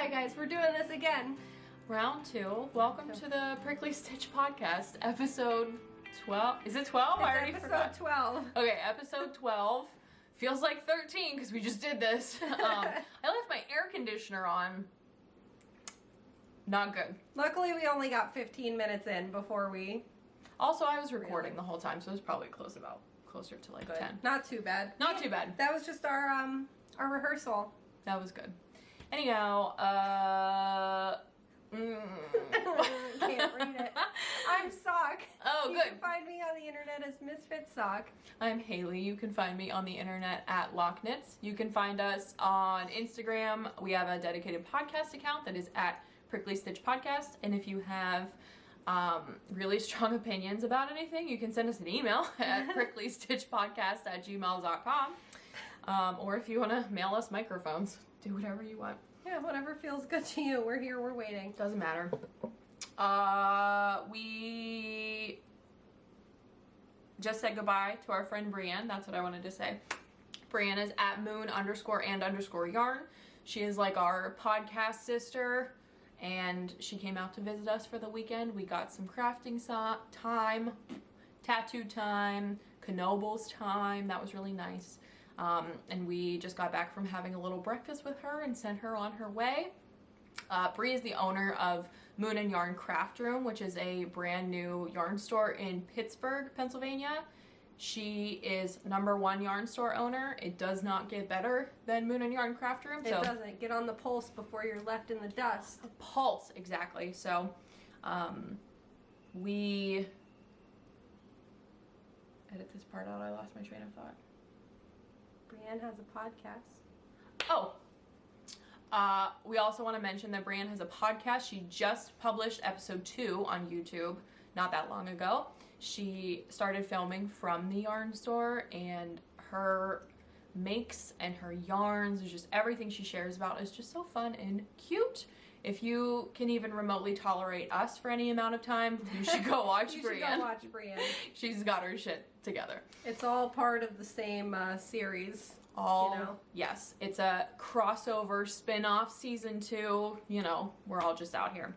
Hi guys, we're doing this again. Round 2. Welcome to the Prickly Stitch Podcast, episode 12. Is it 12? It's I already episode forgot. 12. Okay, episode 12. Feels like 13 because we just did this. I left my air conditioner on. Not good. Luckily, we only got 15 minutes in before we... Also, I was recording the whole time, so it was probably closer to like 10. Not too bad. Not too bad. That was just our rehearsal. That was good. Anyhow, Can't read it. I'm Sock. Oh, you good. You can find me on the internet as Misfit Sock. I'm Haley. You can find me on the internet at Lochnitz. You can find us on Instagram. We have a dedicated podcast account that is at Prickly Stitch Podcast. And if you have really strong opinions about anything, you can send us an email at pricklystitchpodcast@gmail.com. Or if you want to mail us microphones, do whatever you want. Yeah, whatever feels good to you. We're here, we're waiting. Doesn't matter. We just said goodbye to our friend Brienne. That's what I wanted to say. Brienne is at moon_and_yarn. She is like our podcast sister, and she came out to visit us for the weekend. We got some crafting time, tattoo time, Knobles time. That was really nice. And we just got back from having a little breakfast with her and sent her on her way. Bree is the owner of Moon and Yarn Craft Room, which is a brand new yarn store in Pittsburgh, Pennsylvania. She is #1 yarn store owner. It does not get better than Moon and Yarn Craft Room. It doesn't. Get on the pulse before you're left in the dust. Pulse, exactly. So we edit this part out. I lost my train of thought. Brienne has a podcast. Oh, we also want to mention that Brienne has a podcast. She just published episode 2 on YouTube not that long ago. She started filming from the yarn store, and her makes and her yarns, just everything she shares about is just so fun and cute. If you can even remotely tolerate us for any amount of time, you should go watch you Brienne. You should go watch Brienne. She's got her shit together. It's all part of the same series. All, you know? Yes, it's a crossover spin-off season 2. You know, we're all just out here.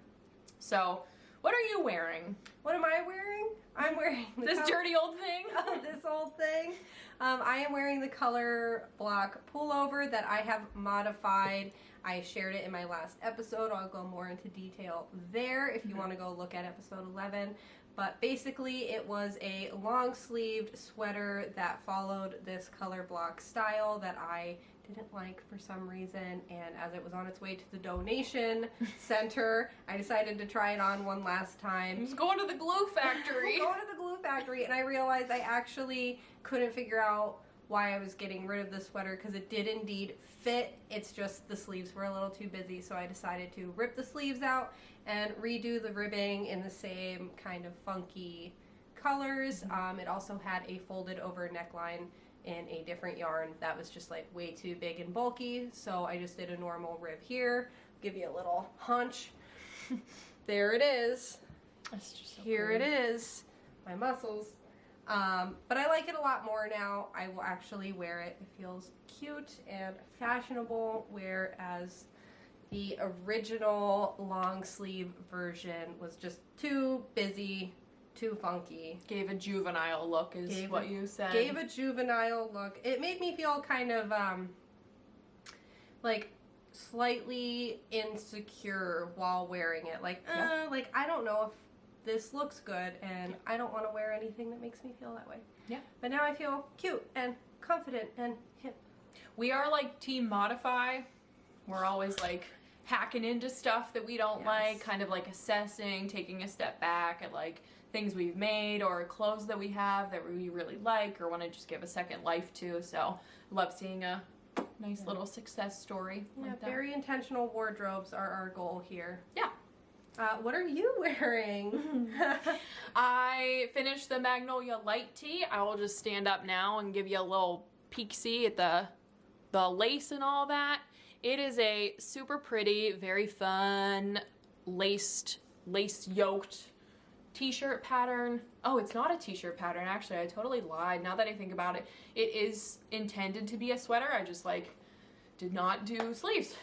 So, what are you wearing? What am I wearing? I'm wearing this dirty old thing. This old thing. I am wearing the color block pullover that I have modified. I shared it in my last episode. I'll go more into detail there if you want to go look at episode 11. But basically it was a long sleeved sweater that followed this color block style that I didn't like for some reason, and as it was on its way to the donation center, I decided to try it on one last time. Just going to the glue factory. Going to the glue factory, and I realized I actually couldn't figure out why I was getting rid of the sweater, because it did indeed fit. It's just the sleeves were a little too busy, so I decided to rip the sleeves out and redo the ribbing in the same kind of funky colors. It also had a folded over neckline in a different yarn that was just like way too big and bulky, so I just did a normal rib here. Give you a little hunch. There it is. That's just so here cool. it is. My muscles. But I like it a lot more now. I will actually wear it. It feels cute and fashionable, whereas the original long sleeve version was just too busy, too funky. Gave a juvenile look is what you said. Gave a juvenile look. It made me feel kind of like slightly insecure while wearing it. Like, like I don't know if this looks good, and I don't want to wear anything that makes me feel that way. Yeah. But now I feel cute and confident and hip. We are like Team Modify. We're always like hacking into stuff that we don't like, kind of like assessing, taking a step back at like things we've made or clothes that we have that we really like or want to just give a second life to. So love seeing a nice little success story like that. Very intentional wardrobes are our goal here. Yeah. What are you wearing? I finished the Magnolia Light Tee. I will just stand up now and give you a little peek-see at the lace and all that. It is a super pretty, very fun, lace-yoked t-shirt pattern. Oh, it's not a t-shirt pattern, actually. I totally lied. Now that I think about it, it is intended to be a sweater. I just, like, did not do sleeves.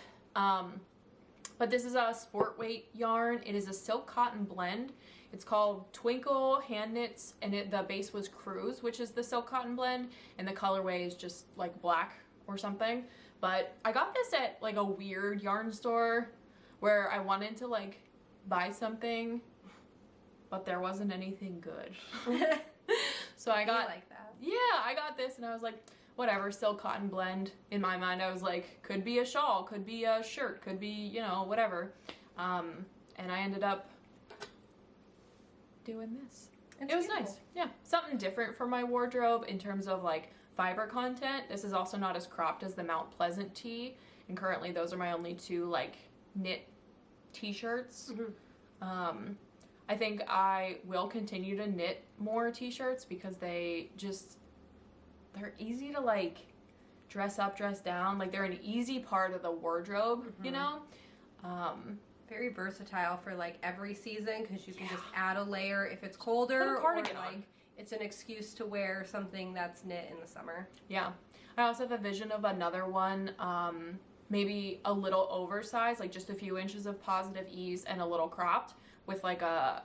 But this is a sport weight yarn. It is a silk cotton blend. It's called Twinkle Hand Knits, and the base was Cruise, which is the silk cotton blend, and the colorway is just like black or something. But I got this at like a weird yarn store where I wanted to like buy something, but there wasn't anything good. So I got like that. Yeah, I got this and I was like, whatever, silk cotton blend. In my mind, I was like, could be a shawl, could be a shirt, could be, you know, whatever. And I ended up doing this. It was nice. Yeah, something different for my wardrobe in terms of like fiber content. This is also not as cropped as the Mount Pleasant tee, and currently those are my only two like knit t-shirts. I think I will continue to knit more t-shirts because they're easy to like dress up, dress down. Like they're an easy part of the wardrobe, you know? Very versatile for like every season because you can just add a layer if it's colder. Put a cardigan or like on. It's an excuse to wear something that's knit in the summer. Yeah. I also have a vision of another one, maybe a little oversized, like just a few inches of positive ease and a little cropped with like a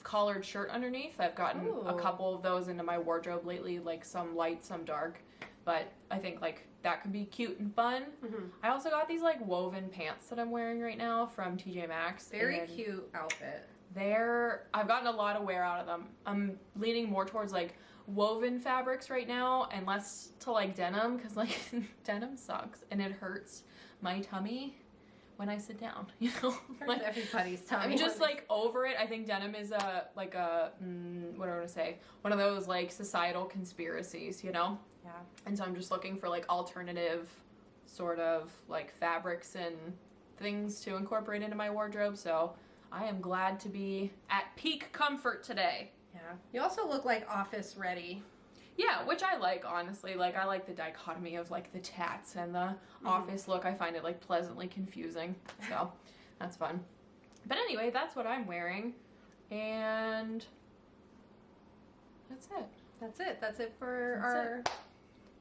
collared shirt underneath. I've gotten a couple of those into my wardrobe lately, like some light, some dark. But I think like that could be cute and fun. I also got these like woven pants that I'm wearing right now from TJ Maxx. Very cute outfit. I've gotten a lot of wear out of them. I'm leaning more towards like woven fabrics right now and less to like denim because like denim sucks and it hurts my tummy when I sit down, you know? Like, everybody's tummy. I'm just like over it. I think denim is what do I want to say? One of those like societal conspiracies, you know? Yeah. And so I'm just looking for like alternative sort of like fabrics and things to incorporate into my wardrobe. So I am glad to be at peak comfort today. Yeah. You also look like office ready. Yeah, which I like, honestly. Like, I like the dichotomy of, like, the tats and the office look. I find it, like, pleasantly confusing. So, that's fun. But anyway, that's what I'm wearing. And that's it. That's it for our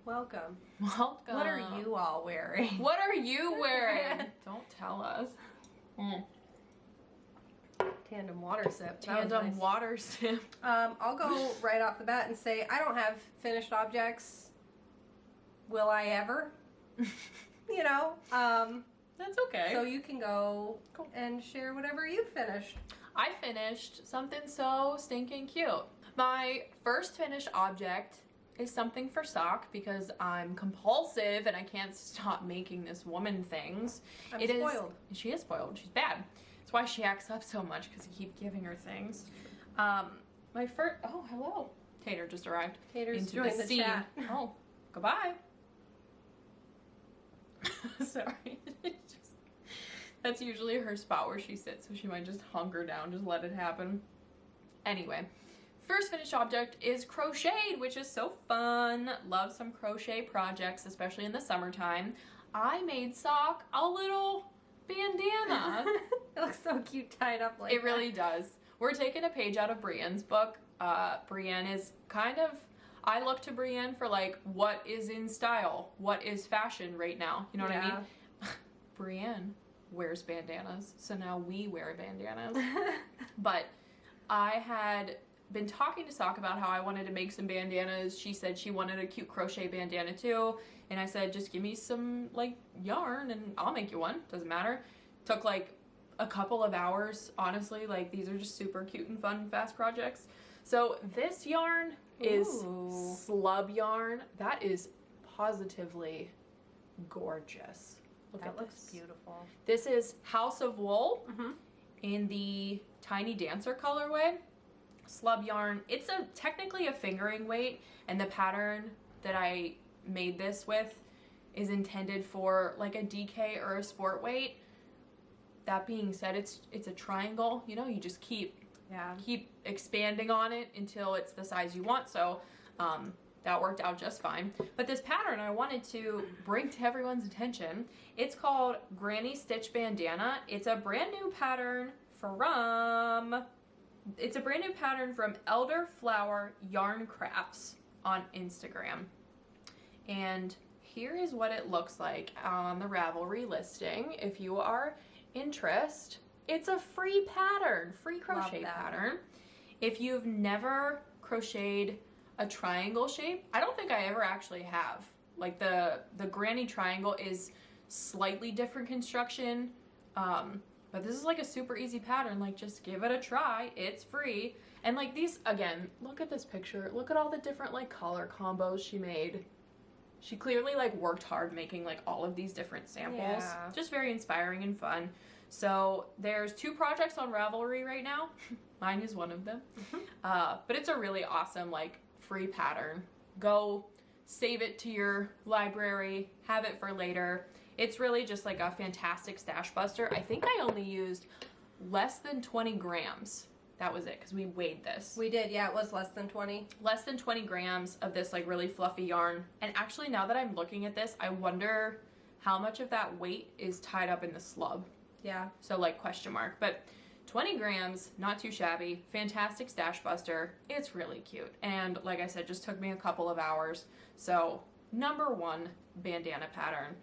welcome. Welcome. What are you all wearing? What are you wearing? Don't tell us. Tandem water sip. Tandem water sip. I'll go right off the bat and say I don't have finished objects. Will I ever? You know. That's okay. So you can go and share whatever you finished. I finished something so stinking cute. My first finished object is something for stock because I'm compulsive and I can't stop making this woman things. I'm spoiled. She is spoiled. She's bad. That's why she acts up so much because you keep giving her things. My first. Oh, hello. Tater just arrived. Tater's joined the chat. Oh, goodbye. Sorry. That's usually her spot where she sits, so she might just hunker down, just let it happen. Anyway, first finished object is crocheted, which is so fun. Love some crochet projects, especially in the summertime. I made Sock a little bandana. It looks so cute tied up like It really does. We're taking a page out of Brienne's book. Brienne is kind of, I look to Brienne for like what is in style, what is fashion right now. You know what I mean? Brienne wears bandanas, so now we wear bandanas. But I had been talking to Sock about how I wanted to make some bandanas. She said she wanted a cute crochet bandana too, and I said just give me some like yarn and I'll make you one. Doesn't matter. Took like a couple of hours, honestly. Like these are just super cute and fun, fast projects. So this yarn is slub yarn. That is positively gorgeous. Look at looks this. beautiful. This is House of Wool in the Tiny Dancer colorway. Slub yarn. It's technically a fingering weight, and the pattern that I made this with is intended for like a DK or a sport weight. That being said, it's a triangle. You know, you just keep expanding on it until it's the size you want. So that worked out just fine. But this pattern I wanted to bring to everyone's attention. It's called Granny Stitch Bandana. It's a brand new pattern from Elderflower Yarn Crafts on Instagram. And here is what it looks like on the Ravelry listing. If you are interest, it's a free pattern, free crochet pattern. If you've never crocheted a triangle shape, I don't think I ever actually have. Like the granny triangle is slightly different construction, but this is like a super easy pattern. Like, just give it a try. It's free. And like these, again, look at this picture. Look at all the different like color combos she made. She clearly like worked hard making like all of these different samples. Yeah. Just very inspiring and fun. So there's 2 projects on Ravelry right now. Mine is one of them. But it's a really awesome like free pattern. Go save it to your library, have it for later. It's really just like a fantastic stash buster. I think I only used less than 20 grams. That was it, because we weighed this. We did, yeah, it was less than 20. Less than 20 grams of this like really fluffy yarn. And actually, now that I'm looking at this, I wonder how much of that weight is tied up in the slub. Yeah. So like question mark. But 20 grams, not too shabby, fantastic stash buster. It's really cute. And like I said, just took me a couple of hours. So #1 bandana pattern.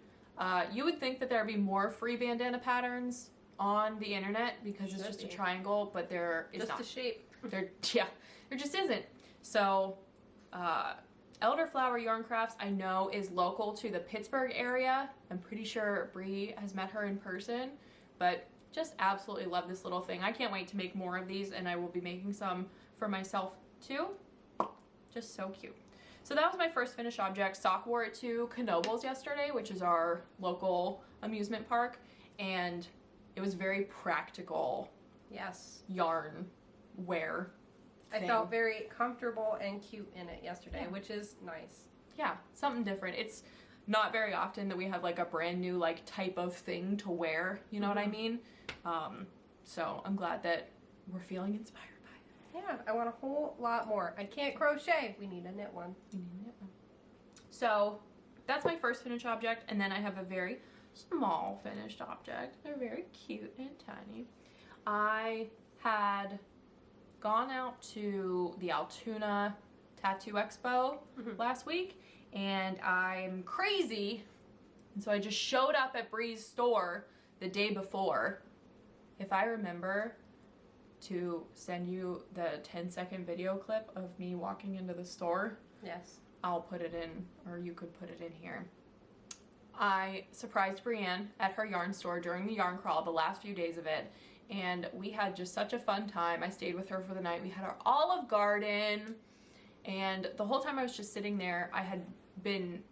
You would think that there'd be more free bandana patterns on the internet because it's just a triangle, but there is not. Just a shape. There just isn't. So, Elderflower Yarn Crafts, I know, is local to the Pittsburgh area. I'm pretty sure Bree has met her in person, but just absolutely love this little thing. I can't wait to make more of these, and I will be making some for myself too. Just so cute. So that was my first finished object. Sock wore it to Knoebels yesterday, which is our local amusement park, and it was very practical. Yes. Yarn wear thing. I felt very comfortable and cute in it yesterday, which is nice. Yeah, something different. It's not very often that we have like a brand new like type of thing to wear, you know what I mean? So I'm glad that we're feeling inspired by it. Yeah, I want a whole lot more. I can't crochet. We need a knit one. So that's my first finished object, and then I have a very small finished object. They're very cute and tiny. I had gone out to the Altoona Tattoo Expo last week, and I'm crazy, and so I just showed up at Bree's store the day before. If I remember to send you the 10-second video clip of me walking into the store, yes, I'll put it in, or you could put it in here. I surprised Brienne at her yarn store during the yarn crawl, the last few days of it, and we had just such a fun time. I stayed with her for the night. We had our Olive Garden, and the whole time I was just sitting there, I had been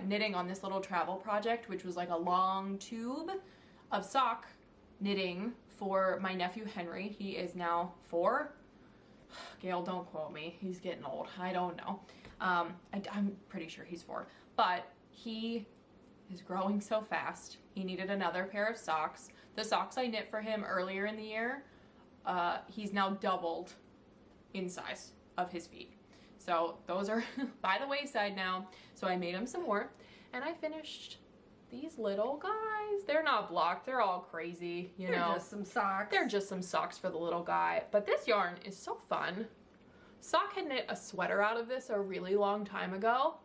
knitting on this little travel project, which was like a long tube of sock knitting for my nephew Henry. He is now 4. Gail, don't quote me. He's getting old. I don't know. I'm pretty sure he's 4. But he is growing so fast. He needed another pair of socks. The socks I knit for him earlier in the year, he's now doubled in size of his feet. So those are by the wayside now. So I made him some more, and I finished these little guys. They're not blocked. They're all crazy, you know. They're just some socks. They're just some socks for the little guy. But this yarn is so fun. Sock had knit a sweater out of this a really long time ago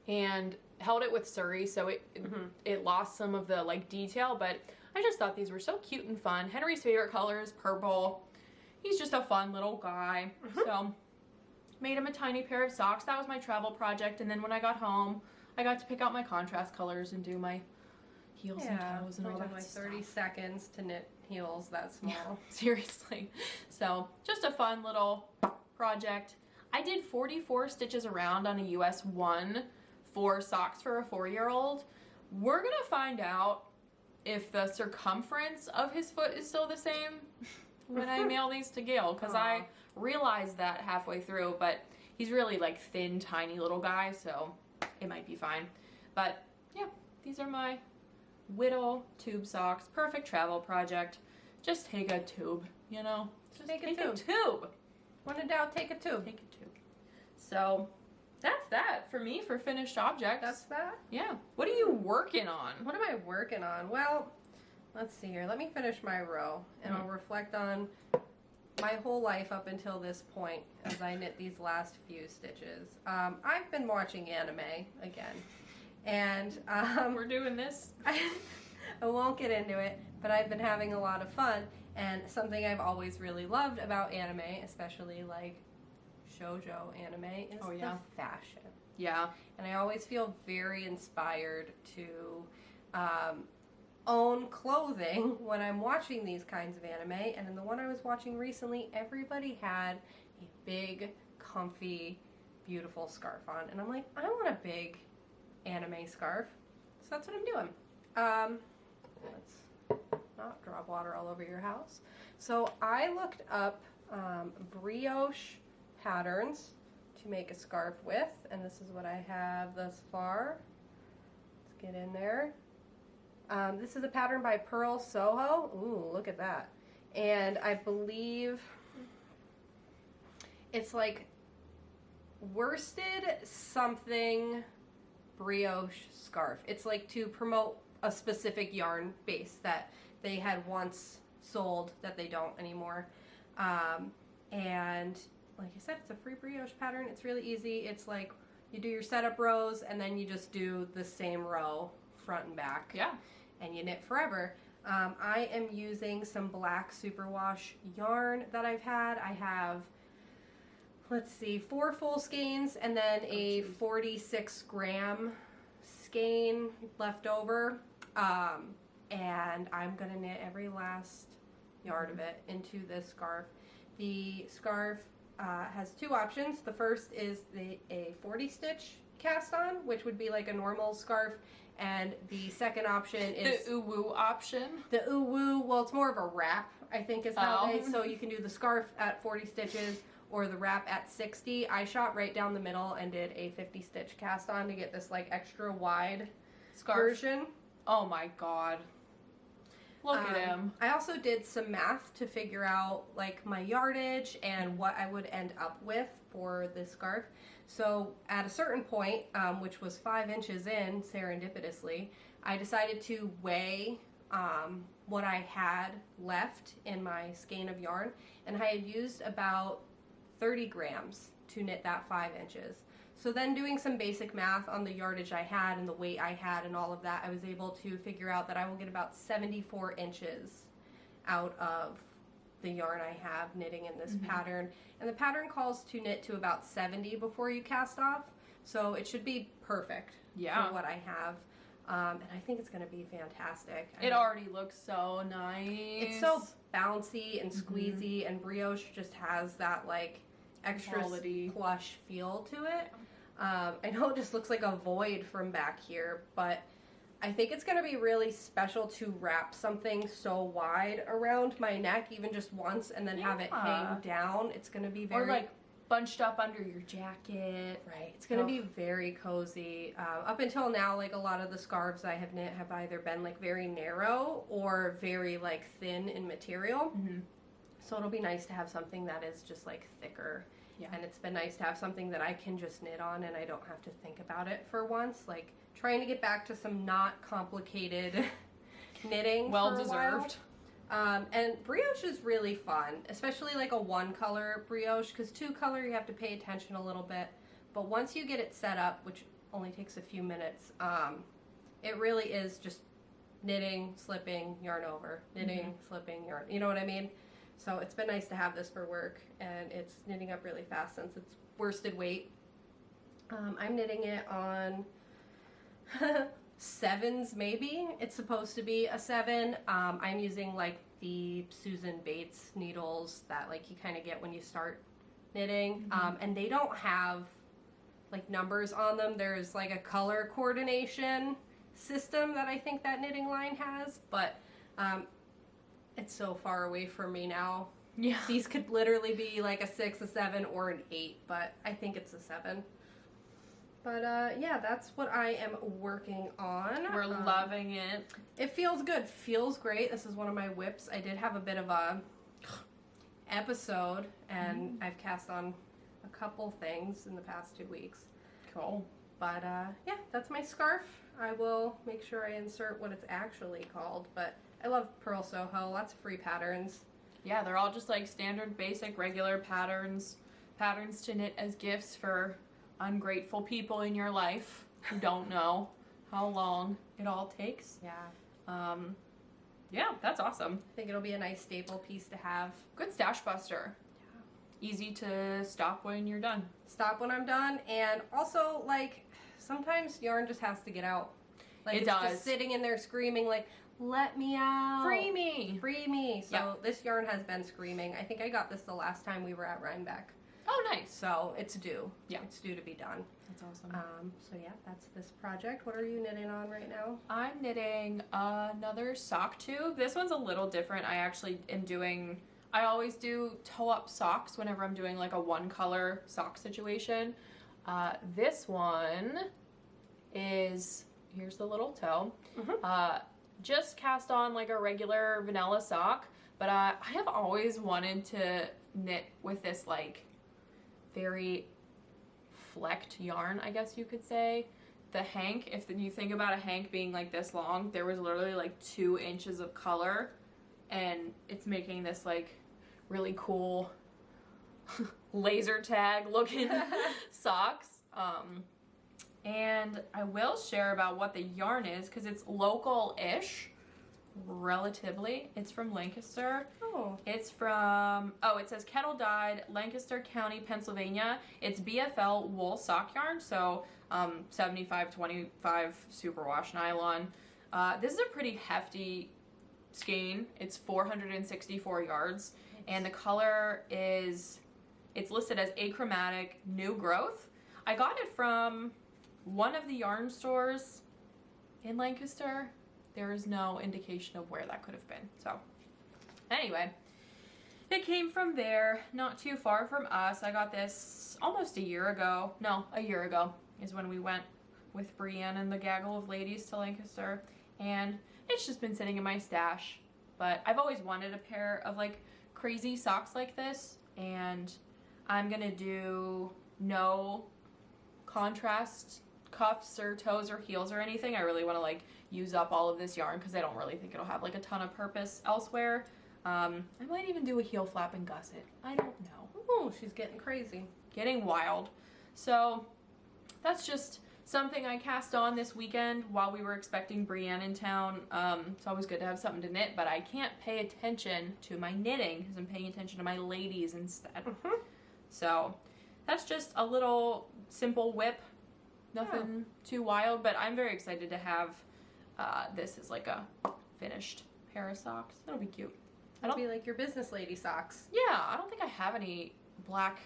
and held it with Surrey, so it lost some of the like detail, but I just thought these were so cute and fun. Henry's favorite color is purple. He's just a fun little guy. So made him a tiny pair of socks. That was my travel project, and then when I got home, I got to pick out my contrast colors and do my heels and toes and all that like stuff. 30 seconds to knit heels that small. Yeah, seriously. So just a fun little project. I did 44 stitches around on a US 1 for socks for a 4-year-old. We're gonna find out if the circumference of his foot is still the same when I mail these to Gail, because I realized that halfway through, but he's really like thin, tiny little guy, so it might be fine. But yeah, these are my Whittle tube socks. Perfect travel project. Just take a tube, you know? Just take a tube. When in doubt, take a tube. Take a tube. So that's that for me for finished objects. That's that? Yeah. What are you working on? What am I working on? Well, let's see here. Let me finish my row, and I'll reflect on my whole life up until this point as I knit these last few stitches. I've been watching anime again, and We're doing this. I won't get into it, but I've been having a lot of fun. And something I've always really loved about anime, especially like shoujo anime, is the fashion. Yeah. And I always feel very inspired to own clothing when I'm watching these kinds of anime. And in the one I was watching recently, everybody had a big, comfy, beautiful scarf on. And I'm like, I want a big anime scarf. So that's what I'm doing. Let's not drop water all over your house. So I looked up brioche patterns to make a scarf with, and this is what I have thus far. Let's get in there. This is a pattern by Pearl Soho. Ooh, look at that. And I believe it's like worsted something brioche scarf. It's like to promote a specific yarn base that they had once sold that they don't anymore. And like I said, it's a free brioche pattern. It's really easy. It's like you do your setup rows and then you just do the same row front and back. Yeah. And you knit forever. I am using some black superwash yarn that I've had. I have, let's see, 4 full skeins and then a 46 gram skein left over. And I'm going to knit every last yard of it into this scarf. The scarf has 2 options. The first is a 40 stitch cast on, which would be like a normal scarf. And the second option is the uwu option. The uwu, well, it's more of a wrap, I think is how so you can do the scarf at 40 stitches or the wrap at 60. I shot right down the middle and did a 50 stitch cast on to get this like extra wide scarf version. Oh my god. Look at him. I also did some math to figure out like my yardage and what I would end up with for this scarf. So at a certain point, which was 5 inches in, serendipitously, I decided to weigh what I had left in my skein of yarn, and I had used about 30 grams to knit that 5 inches. So then doing some basic math on the yardage I had and the weight I had and all of that, I was able to figure out that I will get about 74 inches out of the yarn I have knitting in this pattern. And the pattern calls to knit to about 70 before you cast off. So it should be perfect for what I have. And I think it's going to be fantastic. It already looks so nice. It's so bouncy and squeezy, and brioche just has that like extra plush feel to it. I know it just looks like a void from back here, but I think it's going to be really special to wrap something so wide around my neck, even just once, and then have it hang down. It's going to be very... Or like bunched up under your jacket. Right. It's going to be very cozy. Up until now, like a lot of the scarves I have knit have either been like very narrow or very like thin in material. So it'll be nice to have something that is just like thicker. Yeah. And it's been nice to have something that I can just knit on and I don't have to think about it for once. Like trying to get back to some not complicated knitting. Well for a deserved. While. And brioche is really fun, especially like a 1-color brioche, because 2-color you have to pay attention a little bit. But once you get it set up, which only takes a few minutes, it really is just knitting, slipping, yarn over, knitting, slipping, yarn. You know what I mean? So it's been nice to have this for work, and it's knitting up really fast since it's worsted weight. I'm knitting it on 7s maybe. It's supposed to be a 7. I'm using like the Susan Bates needles that like you kind of get when you start knitting, and they don't have like numbers on them. There's like a color coordination system that I think that knitting line has, but it's so far away from me now. Yeah. These could literally be like a 6, a 7, or an 8, but I think it's a 7. But yeah, that's what I am working on. We're loving it. It feels good. Feels great. This is one of my whips. I did have a bit of a episode, and I've cast on a couple things in the past 2 weeks. Cool. But yeah, that's my scarf. I will make sure I insert what it's actually called, but I love Pearl Soho. Lots of free patterns. Yeah, they're all just like standard, basic, regular patterns to knit as gifts for ungrateful people in your life who don't know how long it all takes. Yeah. Yeah, that's awesome. I think it'll be a nice staple piece to have. Good stash buster. Yeah. Easy to stop when you're done. Stop when I'm done, and also, like, sometimes yarn just has to get out. Like, It it's does. just sitting in there screaming, like, let me out. Free me. Free me. So Yeah. this yarn has been screaming. I think I got this the last time we were at Rhinebeck. Oh, nice. So it's due. Yeah. It's due to be done. That's awesome. So yeah, that's this project. What are you knitting on right now? I'm knitting another sock tube. This one's a little different. I actually am doing, I always do toe-up socks whenever I'm doing like a one-color sock situation. This one is, here's the little toe. Just cast on like a regular vanilla sock, but I have always wanted to knit with this like very flecked yarn, I guess you could say. The hank, if you think about a hank being like this long, there was literally like 2 inches of color, and it's making this like really cool laser tag looking socks. And I will share about what the yarn is because it's local-ish, relatively. It's from Lancaster. Oh. It's from, it says kettle dyed, Lancaster County, Pennsylvania. It's BFL wool sock yarn, so 75-25 superwash nylon. This is a pretty hefty skein. It's 464 yards, and the color is, it's listed as achromatic new growth. I got it from one of the yarn stores in Lancaster. There is no indication of where that could have been. So anyway, it came from there, not too far from us. I got this almost a year ago. No, a year ago is when we went with Brienne and the gaggle of ladies to Lancaster, and it's just been sitting in my stash. But I've always wanted a pair of like crazy socks like this, and I'm gonna do no contrast cuffs or toes or heels or anything. I really want to like use up all of this yarn because I don't really think it'll have like a ton of purpose elsewhere. I might even do a heel flap and gusset. I don't know. Oh, she's getting crazy. Getting wild. So that's just something I cast on this weekend while we were expecting Brienne in town. It's always good to have something to knit, but I can't pay attention to my knitting because I'm paying attention to my ladies instead. So that's just a little simple whip. Nothing too wild, but I'm very excited to have this as like a finished pair of socks. It'll be cute. It'll be like your business lady socks. Yeah, I don't think I have any black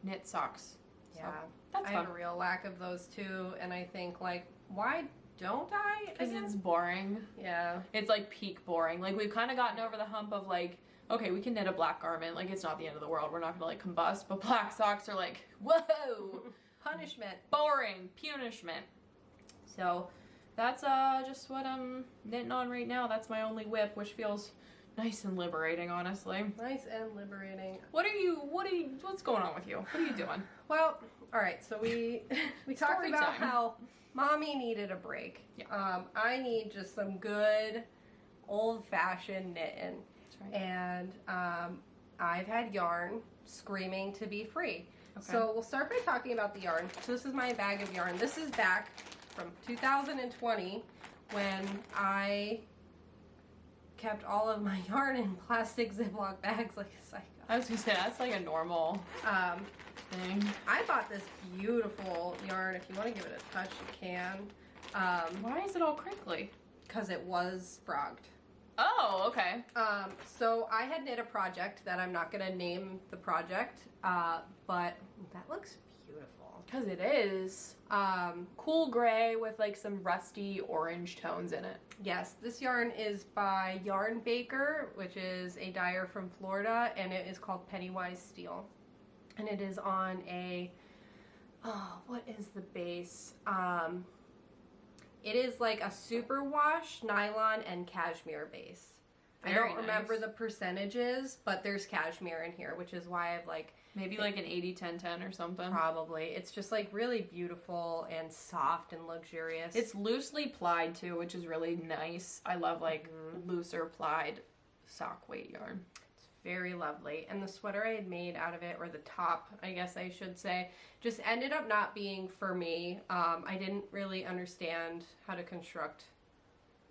knit socks. So Yeah, that's I fun. have a real lack of those too, and I think like, why don't I? Because it's boring. Yeah. It's like peak boring. Like we've kind of gotten over the hump of like, okay, we can knit a black garment. Like it's not the end of the world. We're not gonna like combust, but black socks are like, whoa. Punishment. Boring. Punishment. So that's just what I'm knitting on right now. That's my only whip, which feels nice and liberating, honestly. Nice and liberating. What's going on with you? What are you doing? Well, all right. So we talked Story about time. how mommy needed a break. Yeah. I need just some good old-fashioned knitting. That's right. And I've had yarn screaming to be free. Okay. So we'll start by talking about the yarn. So this is my bag of yarn. This is back from 2020 when I kept all of my yarn in plastic Ziploc bags like a psycho. I was gonna say that's like a normal thing. I bought this beautiful yarn. If you want to give it a touch, you can. Why is it all crinkly? Because it was frogged. Oh, okay. So I had knit a project that I'm not going to name the project, but that looks beautiful. Because it is cool gray with like some rusty orange tones in it. Yes, this yarn is by Yarn Baker, which is a dyer from Florida, and it is called Pennywise Steel. And it is on a, what is the base? It is like a superwash, nylon, and cashmere base. I Very don't remember nice. the percentages, but there's cashmere in here, which is why I've like... Maybe like an 80-10-10 or something. Probably. It's just like really beautiful and soft and luxurious. It's loosely plied too, which is really nice. I love like looser plied sock weight yarn. It's very lovely. And the sweater I had made out of it, or the top, I guess I should say, just ended up not being for me. I didn't really understand how to construct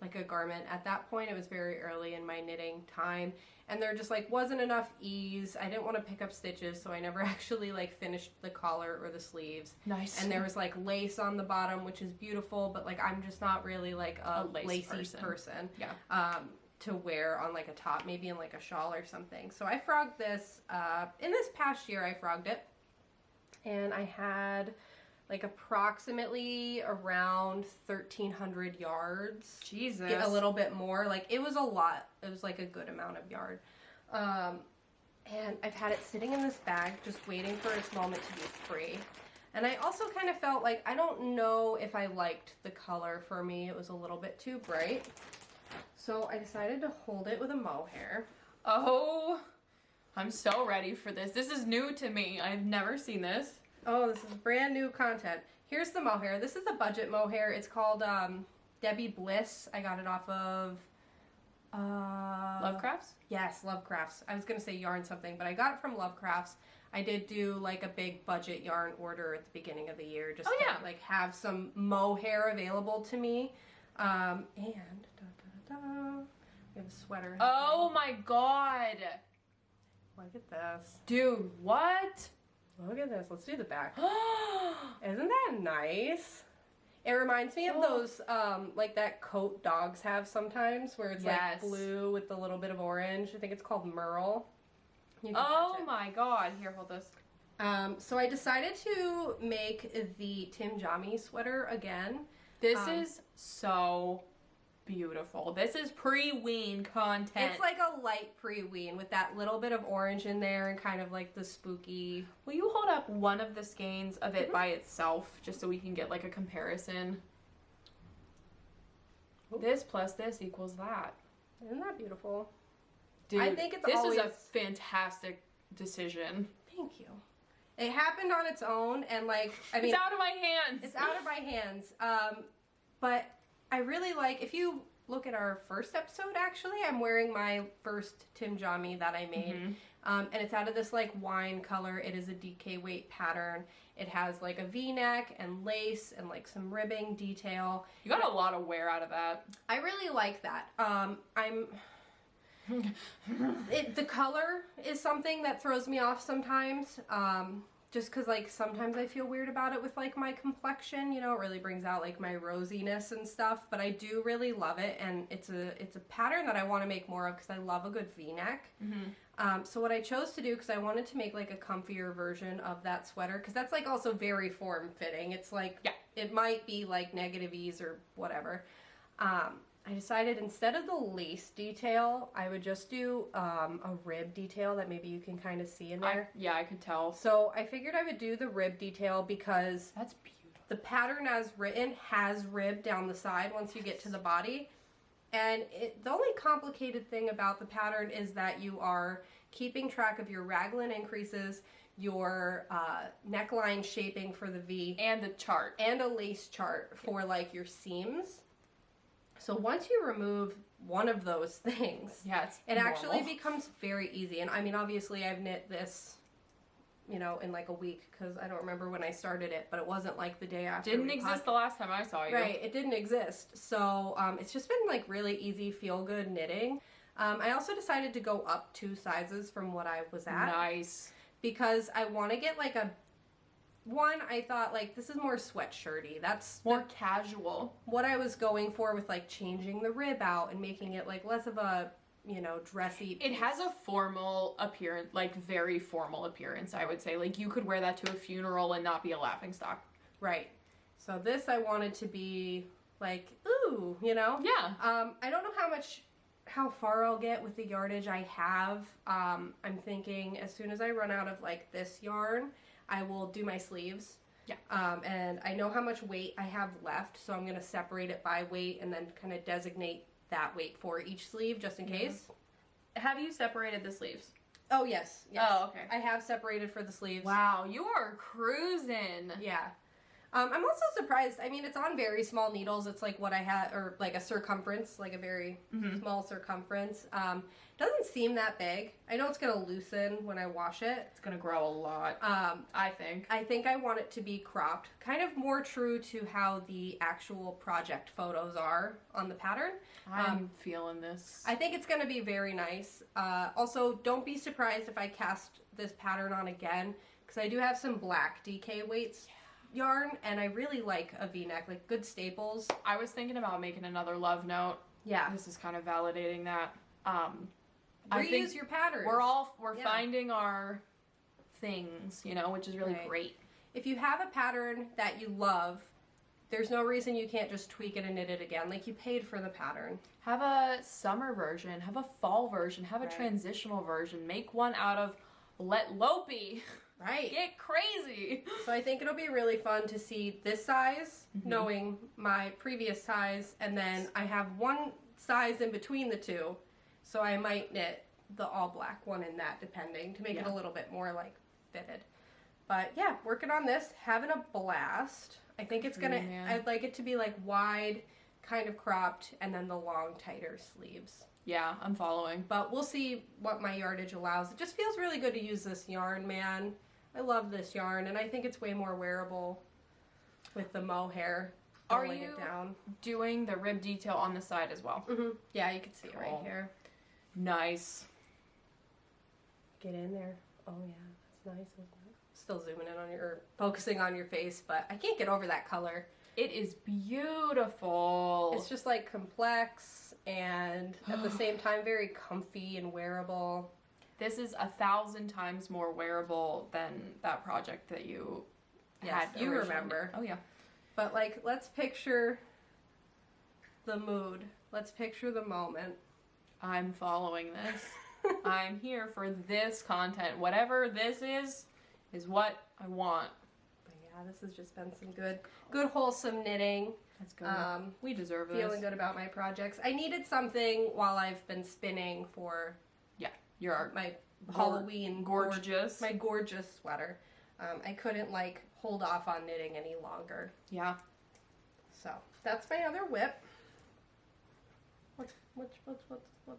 like a garment at that point. It was very early in my knitting time, and there just like wasn't enough ease. I didn't want to pick up stitches, so I never actually like finished the collar or the sleeves. Nice. And there was like lace on the bottom, which is beautiful, but like I'm just not really like a lacy person. Yeah. To wear on like a top, maybe in like a shawl or something. So I frogged this, in this past year I frogged it, and I had like approximately around 1,300 yards. Jesus. A little bit more. Like it was a lot. It was like a good amount of yard. And I've had it sitting in this bag just waiting for its moment to be free. And I also kind of felt like, I don't know if I liked the color. For me, it was a little bit too bright. So I decided to hold it with a mohair. Oh, I'm so ready for this. This is new to me. I've never seen this. Oh, this is brand new content. Here's the mohair. This is a budget mohair. It's called Debbie Bliss. I got it off of... Lovecrafts? Yes, Lovecrafts. I was going to say yarn something, but I got it from Lovecrafts. I did do like a big budget yarn order at the beginning of the year. Just to like have some mohair available to me. And... we have a sweater. Oh my god. Look at this. Dude, what? Look at this. Let's do the back. Isn't that nice? It reminds me of those, like that coat dogs have sometimes, where it's like blue with a little bit of orange. I think it's called Merle. Oh my god. Here, hold this. So I decided to make the Tim Jami sweater again. This is so beautiful. This is pre-ween content. It's like a light pre-ween with that little bit of orange in there and kind of like the spooky. Will you hold up one of the skeins of it by itself just so we can get like a comparison? Ooh. This plus this equals that. Isn't that beautiful? Dude, I think it's this always... is a fantastic decision. Thank you. It happened on its own, and like, I mean... It's out of my hands! It's out of my hands. But I really like, if you look at our first episode, actually, I'm wearing my first Tim Jami that I made. And it's out of this like wine color. It is a DK weight pattern. It has like a V-neck and lace and like some ribbing detail. You got a lot of wear out of that. I really like that. The color is something that throws me off sometimes. Just because, like, sometimes I feel weird about it with, like, my complexion, you know, it really brings out, like, my rosiness and stuff, but I do really love it, and it's a pattern that I want to make more of because I love a good V-neck. So what I chose to do, because I wanted to make, like, a comfier version of that sweater, because that's, like, also very form-fitting. It's, like, it might be, like, negative ease or whatever. I decided instead of the lace detail, I would just do a rib detail that maybe you can kind of see in there. I could tell. So I figured I would do the rib detail because that's beautiful. The pattern as written has rib down the side once you get to the body. And the only complicated thing about the pattern is that you are keeping track of your raglan increases, your neckline shaping for the V. And the chart. And a lace chart for like your seams. So once you remove one of those things, it actually becomes very easy. And I mean, obviously I've knit this, you know, in like a week because I don't remember when I started it, but it wasn't like the day after. Didn't exist the last time I saw you. Right, it didn't exist. So it's just been like really easy, feel good knitting. I also decided to go up 2 sizes from what I was at. Nice. Because I want to get like I thought like this is more sweatshirty. That's more casual. What I was going for with like changing the rib out and making it like less of a, you know, dressy piece. It has a formal appearance, like very formal appearance, I would say. Like you could wear that to a funeral and not be a laughingstock. Right. So this I wanted to be like, ooh, you know? Yeah. I don't know how far I'll get with the yardage I have. I'm thinking as soon as I run out of like this yarn, I will do my sleeves. Yeah. And I know how much weight I have left, so I'm going to separate it by weight and then kind of designate that weight for each sleeve just in case. Have you separated the sleeves? Oh, yes. Oh, okay. I have separated for the sleeves. Wow, you are cruising. Yeah. I'm also surprised. I mean, it's on very small needles. It's like what I had, or like a circumference, like a very small circumference. Doesn't seem that big. I know it's going to loosen when I wash it. It's going to grow a lot, I think. I think I want it to be cropped, kind of more true to how the actual project photos are on the pattern. I'm feeling this. I think it's going to be very nice. Also, don't be surprised if I cast this pattern on again, because I do have some black DK weights yarn, and I really like a v-neck, like good staples. I was thinking about making another love note. Yeah. This is kind of validating that. Reuse your patterns. We're finding our things, you know, which is really great. If you have a pattern that you love, there's no reason you can't just tweak it and knit it again. Like, you paid for the pattern. Have a summer version, have a fall version, have a transitional version. Make one out of Let Lopey. Right. Get crazy. So I think it'll be really fun to see this size, knowing my previous size, and then I have one size in between the two, so I might knit the all black one in that, depending, to make it a little bit more like fitted. But yeah, working on this, having a blast. I think it's gonna, I'd like it to be like wide, kind of cropped, and then the long, tighter sleeves. Yeah, I'm following. But we'll see what my yardage allows. It just feels really good to use this yarn, man. I love this yarn, and I think it's way more wearable with the mohair. Are you doing the rib detail on the side as well? Yeah, you can see it right here. Nice. Get in there. Oh yeah, that's nice, isn't it? Still zooming in on your, focusing on your face, but I can't get over that color. It is beautiful. It's just like complex and at the same time very comfy and wearable. This is 1,000 times more wearable than that project that you had. You remember. Oh yeah. But like, let's picture the mood. Let's picture the moment. I'm following this. I'm here for this content. Whatever this is what I want. But yeah, this has just been some good wholesome knitting. That's good. We deserve this. Feeling good about my projects. I needed something while I've been spinning for my Halloween gorgeous. My gorgeous sweater. I couldn't like hold off on knitting any longer. Yeah. So that's my other whip.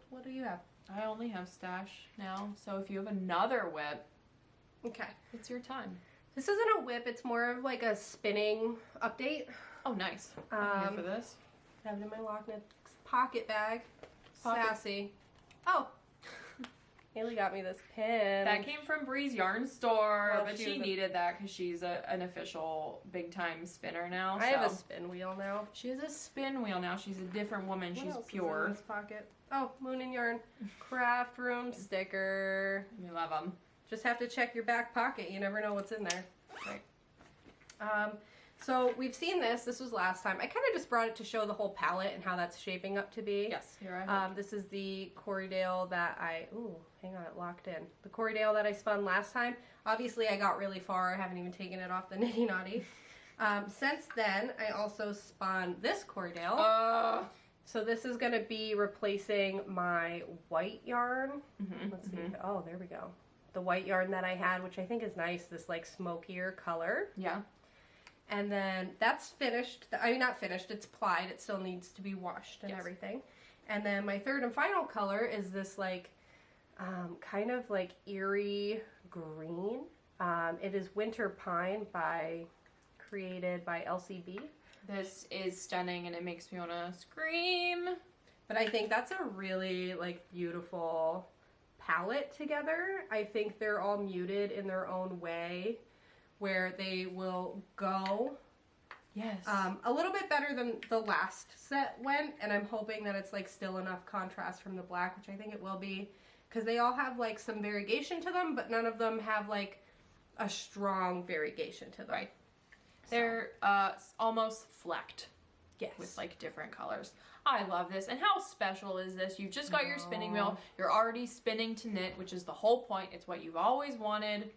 What do you have? I only have stash now, so if you have another whip, okay, it's your time. This isn't a whip, it's more of like a spinning update. Oh, nice. I'm here for this. I have it in my Lock Knit pocket bag. Sassy. Oh, Haley got me this pin. That came from Bree's Yarn Store, Well, but she needed that because she's an official big-time spinner now. I have a spin wheel now. She has a spin wheel now. She's a different woman. What she's else pure. Is in this pocket? Oh, Moon and Yarn craft room sticker. We love them. Just have to check your back pocket. You never know what's in there. Right. So we've seen this. This was last time. I kind of just brought it to show the whole palette and how that's shaping up to be. Yes, here I have. This is the Corriedale that hang on, it locked in. The Corriedale that I spun last time. Obviously, I got really far. I haven't even taken it off the Nitty Naughty. Since then, I also spun this Corriedale. So this is going to be replacing my white yarn. Let's see. Oh, there we go. The white yarn that I had, which I think is nice, this like smokier color. Yeah. And then that's finished. I mean, not finished, it's plied. It still needs to be washed and everything. And then my third and final color is this like, kind of like eerie green. It is Winter Pine created by LCB. This is stunning and it makes me want to scream. But I think that's a really like beautiful palette together. I think they're all muted in their own way, where they will go a little bit better than the last set went, and I'm hoping that it's like still enough contrast from the black, which I think it will be, because they all have like some variegation to them, but none of them have like a strong variegation to them. Right. They're almost flecked. Yes. With like different colors. I love this. And how special is this? You've just got your spinning wheel. You're already spinning to knit, which is the whole point. It's what you've always wanted.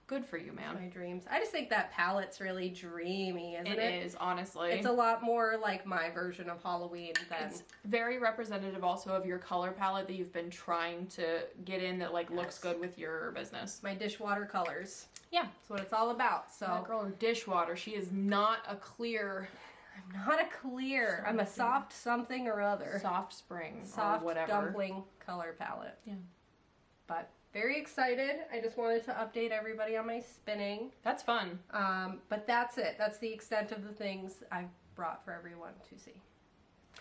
Good for you, man. My dreams. I just think that palette's really dreamy, isn't it? It is, honestly. It's a lot more like my version of Halloween than... It's very representative also of your color palette that you've been trying to get in that like looks good with your business. My dishwater colors. Yeah. That's what it's all about. So That girl, her dishwater, she is not a clear. I'm not a clear. I'm a soft something or other. Soft spring Soft or whatever. dumpling color palette. Yeah. But very excited. I just wanted to update everybody on my spinning. That's fun. But that's it. That's the extent of the things I've brought for everyone to see.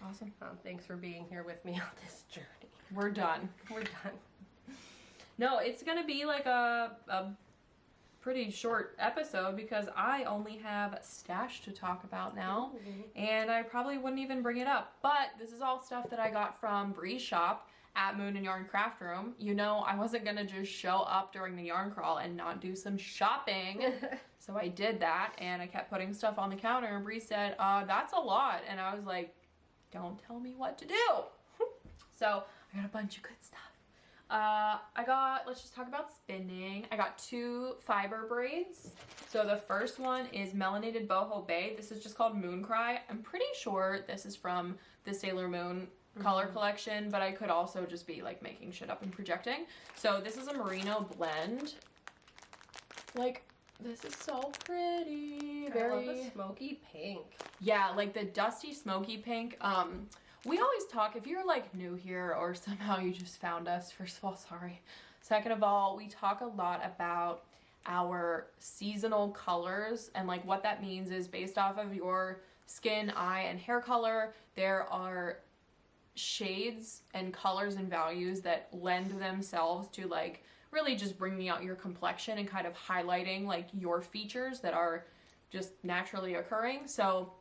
Awesome. Thanks for being here with me on this journey. We're done. We're done. No, it's going to be like a pretty short episode because I only have stash to talk about now, and I probably wouldn't even bring it up. But this is all stuff that I got from Bree's shop at Moon and Yarn Craft Room. You know, I wasn't going to just show up during the yarn crawl and not do some shopping. So I did that, and I kept putting stuff on the counter, and Bree said, that's a lot. And I was like, don't tell me what to do. So I got a bunch of good stuff. Let's just talk about spinning. I got 2 fiber braids. So the first one is Melanated Boho Bay. This is just called Moon Cry. I'm pretty sure this is from the Sailor Moon color collection, but I could also just be like making shit up and projecting. So this is a merino blend. Like, this is so pretty. I love the smoky pink. Yeah, like the dusty smoky pink. We always talk, if you're like new here or somehow you just found us, first of all, sorry. Second of all, we talk a lot about our seasonal colors, and like what that means is based off of your skin, eye, and hair color, there are shades and colors and values that lend themselves to like really just bringing out your complexion and kind of highlighting like your features that are just naturally occurring. So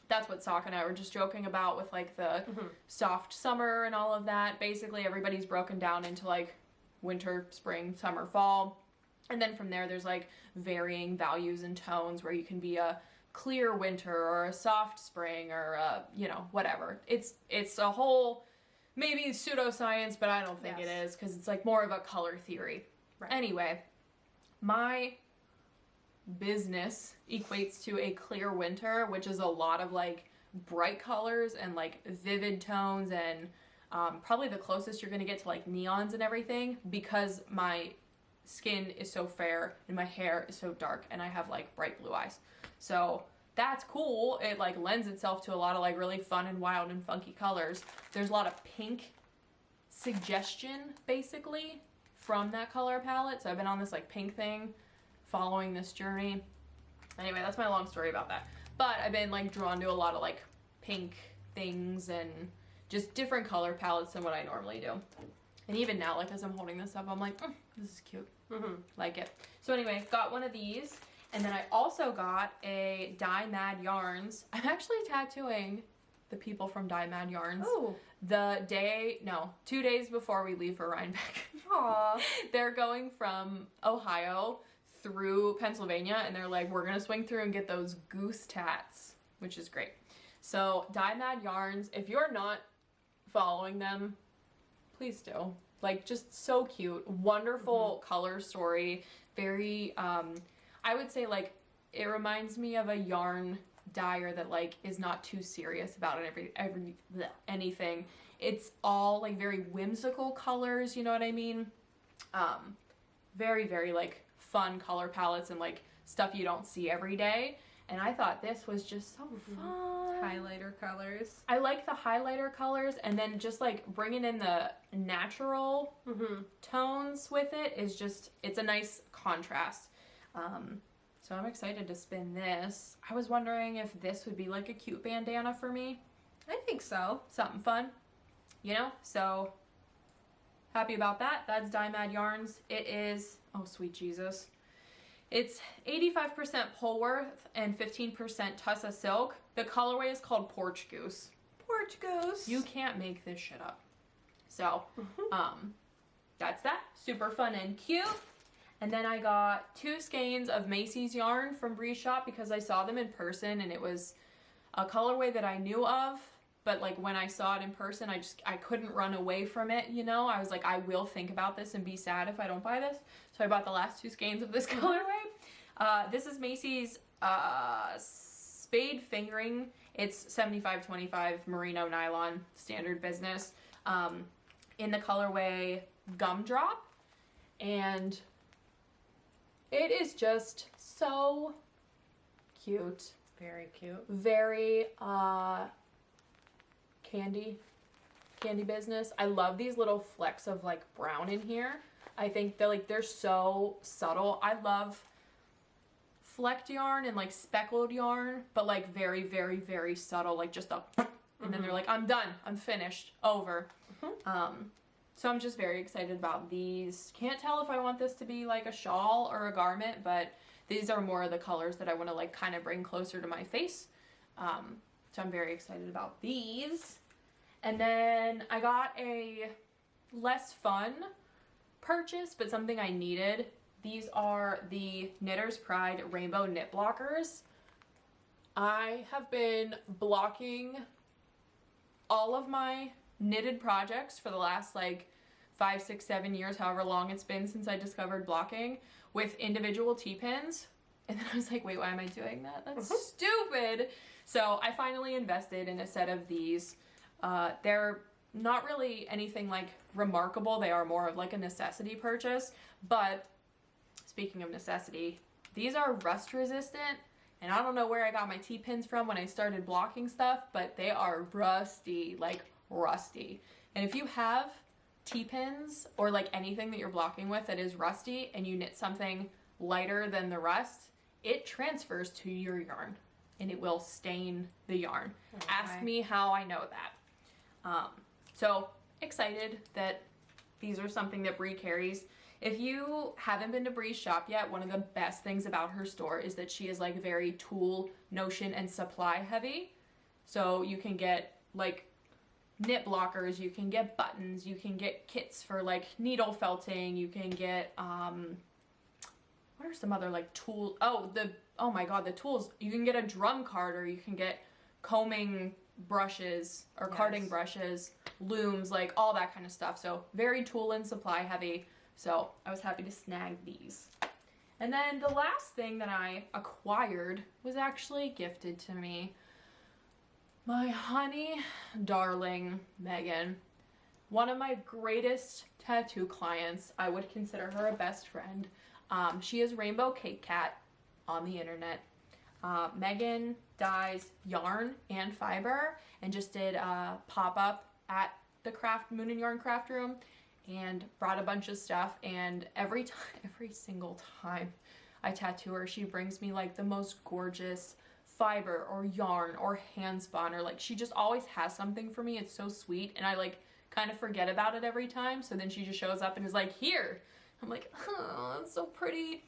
that's what Sock and I were just joking about with like the soft summer and all of that. Basically everybody's broken down into like winter, spring, summer, fall. And then from there there's like varying values and tones where you can be a clear winter or a soft spring or a, you know, whatever. It's a whole maybe pseudoscience, but I don't think it is because it's like more of a color theory. Right. Anyway, my business equates to a clear winter, which is a lot of like bright colors and like vivid tones and probably the closest you're gonna get to like neons and everything because my skin is so fair and my hair is so dark and I have like bright blue eyes. So that's cool. It like lends itself to a lot of like really fun and wild and funky colors. There's a lot of pink suggestion basically from that color palette. So I've been on this like pink thing following this journey. Anyway, that's my long story about that. But I've been like drawn to a lot of like pink things and just different color palettes than what I normally do. And even now, like as I'm holding this up, I'm like, this is cute. Like it. So anyway, got one of these. And then I also got a Dye Mad Yarns. I'm actually tattooing the people from Dye Mad Yarns. Oh. 2 days before we leave for Rhinebeck. Aww. They're going from Ohio through Pennsylvania, and they're like, we're gonna swing through and get those goose tats, which is great. So Dye Mad Yarns, if you're not following them, please do. Like, just so cute. Wonderful color story. Very, I would say, like, it reminds me of a yarn dyer that, like, is not too serious about anything. It's all, like, very whimsical colors, you know what I mean? Very, very, like, fun color palettes and, like, stuff you don't see every day. And I thought this was just so fun. Highlighter colors. I like the highlighter colors, and then just like bringing in the natural tones with it is just, it's a nice contrast. So I'm excited to spin this. I was wondering if this would be like a cute bandana for me. I think so. Something fun, you know? So happy about that. That's Dye Mad Yarns. It is, oh sweet Jesus. It's 85% Polworth and 15% Tussa Silk. The colorway is called Porch Goose. Porch Goose. You can't make this shit up. So, that's that. Super fun and cute. And then I got 2 skeins of Macy's yarn from Bree's shop because I saw them in person and it was a colorway that I knew of. But like when I saw it in person, I couldn't run away from it, you know? I was like, I will think about this and be sad if I don't buy this. So I bought the last 2 skeins of this colorway. This is Macy's Spade Fingering. It's 75/25 merino nylon, standard business. In the colorway Gumdrop. And It is just so cute. Very cute. Very candy business. I love these little flecks of like brown in here. I think they're so subtle. I love flecked yarn and like speckled yarn, but like very, very, very subtle, like just a and then they're like, I'm done, I'm finished, over. So I'm just very excited about these. Can't tell if I want this to be like a shawl or a garment, but these are more of the colors that I want to like kind of bring closer to my face. So I'm very excited about these. And then I got a less fun purchase, but something I needed. These are the Knitter's Pride Rainbow Knit Blockers. I have been blocking all of my knitted projects for the last like 5, 6, 7 years, however long it's been since I discovered blocking, with individual T-pins. And then I was like, wait, why am I doing that? That's stupid. So I finally invested in a set of these. They're not really anything like remarkable. They are more of like a necessity purchase. But speaking of necessity, these are rust resistant. And I don't know where I got my T-pins from when I started blocking stuff, but they are rusty, like rusty. And if you have T-pins or like anything that you're blocking with that is rusty and you knit something lighter than the rust, it transfers to your yarn and it will stain the yarn. Okay. Ask me how I know that. So excited that these are something that Brie carries. If you haven't been to Brie's shop yet, one of the best things about her store is that she is like very tool, notion, and supply heavy. So you can get like knit blockers, you can get buttons, you can get kits for like needle felting, you can get what are some other like tools? Oh my god, the tools. You can get a drum carder, you can get combing brushes or carding brushes, looms, like all that kind of stuff. So very tool and supply heavy. So I was happy to snag these. And then the last thing that I acquired was actually gifted to me. My honey darling Megan, one of my greatest tattoo clients. I would consider her a best friend. She is Rainbow Cake Cat on the internet. Megan dyes yarn and fiber and just did a pop-up at the Moon and Yarn Craft Room and brought a bunch of stuff, and every single time I tattoo her, she brings me like the most gorgeous fiber or yarn or hand spun, or like she just always has something for me. It's so sweet, and I like kind of forget about it every time, so then she just shows up and is like, here. I'm like, oh, that's so pretty.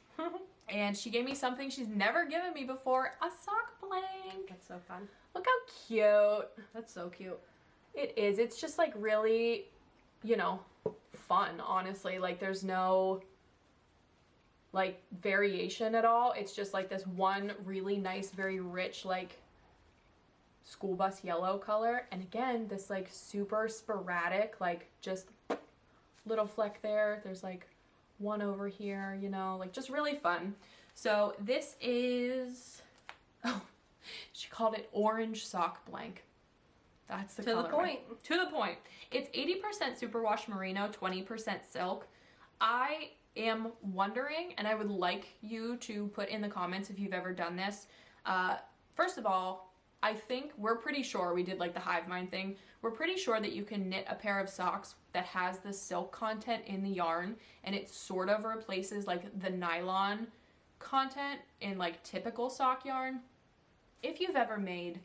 And she gave me something she's never given me before, a sock blank. That's so fun. Look how cute. That's so cute. It is. It's just like really, you know, fun, honestly. Like there's no like variation at all. It's just like this one really nice, very rich, like school bus yellow color. And again, this like super sporadic, like just little fleck there. There's like one over here, you know, like just really fun. So this is, oh, she called it orange sock blank. That's the color. To the point. To the point. It's 80% superwash merino, 20% silk. I am wondering, and I would like you to put in the comments if you've ever done this. First of all, I think we're pretty sure, we did like the hive mind thing, we're pretty sure that you can knit a pair of socks that has the silk content in the yarn, and it sort of replaces like the nylon content in like typical sock yarn. If you've ever made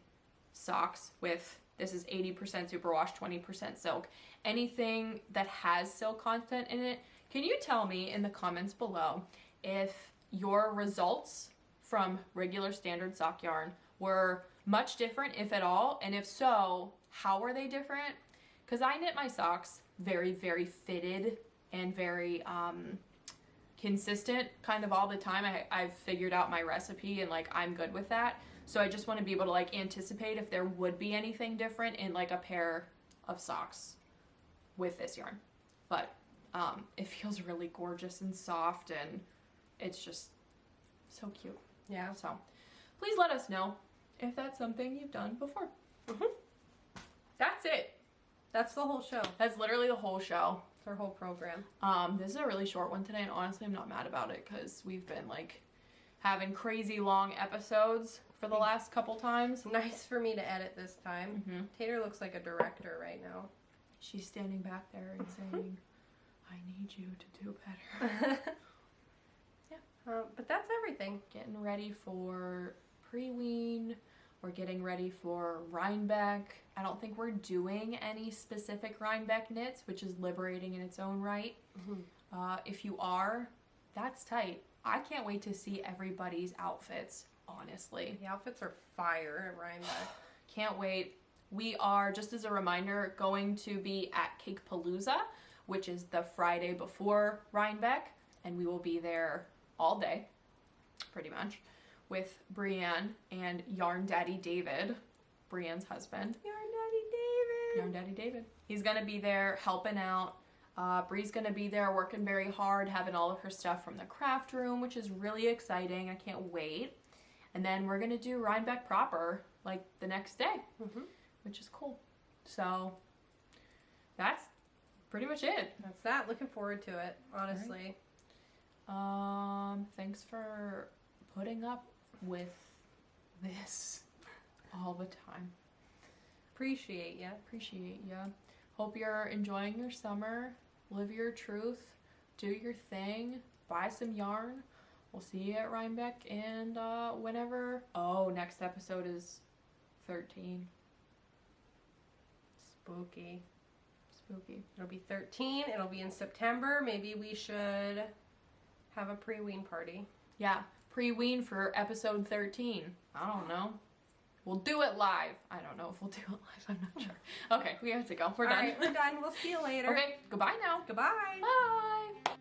socks with, this is 80% superwash, 20% silk, anything that has silk content in it, can you tell me in the comments below if your results from regular standard sock yarn were much different, if at all, and if so, how were they different? Because I knit my socks very, very fitted and very consistent kind of all the time. I've figured out my recipe and like I'm good with that. So I just want to be able to like anticipate if there would be anything different in like a pair of socks with this yarn. But it feels really gorgeous and soft, and it's just so cute. Yeah. So please let us know if that's something you've done before. That's it. That's the whole show. That's literally the whole show. Our whole program. This is a really short one today, and honestly, I'm not mad about it because we've been like having crazy long episodes for the last couple times. Nice for me to edit this time. Tater looks like a director right now. She's standing back there and saying, I need you to do better. But that's everything. Getting ready for pre-wean. We're getting ready for Rhinebeck. I don't think we're doing any specific Rhinebeck knits, which is liberating in its own right. If you are, that's tight. I can't wait to see everybody's outfits, honestly. The outfits are fire at Rhinebeck. Can't wait. We are, just as a reminder, going to be at Cakepalooza, which is the Friday before Rhinebeck, and we will be there all day, pretty much, with Brienne and Yarn Daddy David, Brienne's husband. Yarn Daddy David. He's gonna be there helping out. Bree's gonna be there working very hard, having all of her stuff from the craft room, which is really exciting. I can't wait. And then we're gonna do Rhinebeck proper, like the next day, which is cool. So that's pretty much it. That's that. Looking forward to it, honestly. Thanks for putting up with this all the time. Appreciate ya. Hope you're enjoying your summer. Live your truth. Do your thing. Buy some yarn. We'll see you at Rhinebeck and whenever. Oh, next episode is 13. Spooky. It'll be 13. It'll be in September. Maybe we should have a pre-wean party. Yeah, pre-wean for episode 13. I don't know. We'll do it live. I don't know if we'll do it live. I'm not sure. Okay, we have to go. We're done. All right, we're done. We'll see you later. Okay, goodbye now. Goodbye. Bye.